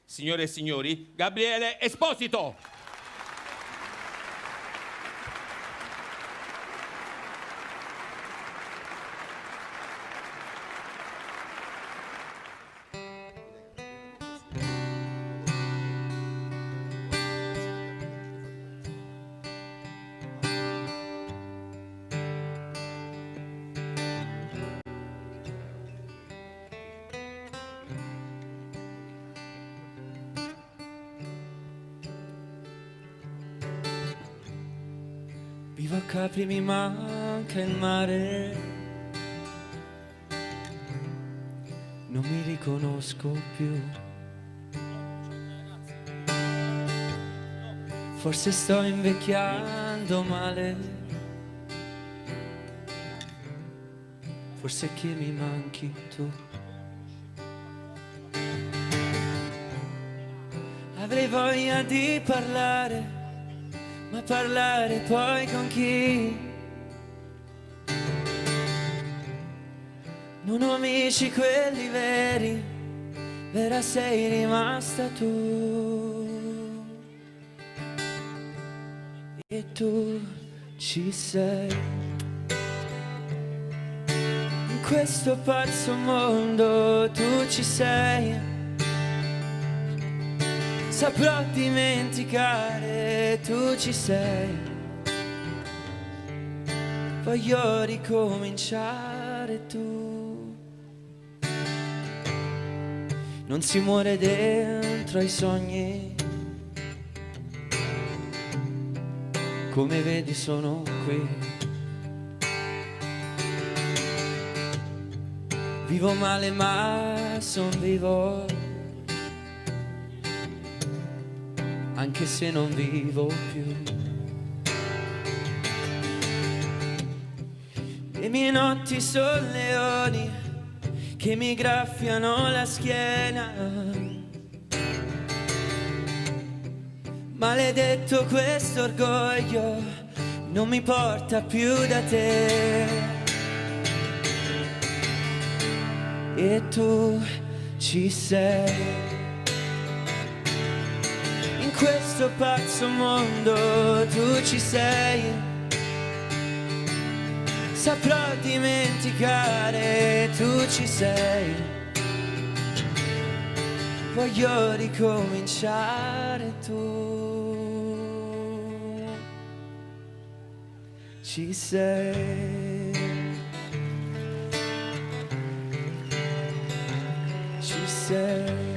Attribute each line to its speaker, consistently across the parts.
Speaker 1: signore e signori, Gabriele Esposito.
Speaker 2: Vivo a Capri, mi manca il mare, non mi riconosco più. Forse sto invecchiando male, forse è che mi manchi tu. Avrei voglia di parlare, ma parlare poi con chi? Non ho amici quelli veri, vera sei rimasta tu. E tu ci sei, in questo pazzo mondo tu ci sei. Saprò dimenticare, tu ci sei. Voglio ricominciare, tu. Non si muore dentro ai sogni, come vedi sono qui. Vivo male ma son vivo, anche se non vivo più. Le mie notti sono leoni che mi graffiano la schiena. Maledetto questo orgoglio non mi porta più da te. E tu ci sei, in questo pazzo mondo tu ci sei. Saprò dimenticare, tu ci sei. Voglio ricominciare, tu ci sei. Ci sei.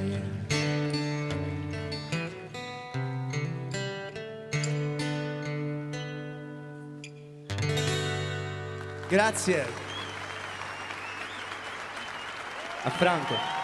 Speaker 2: Grazie a Franco.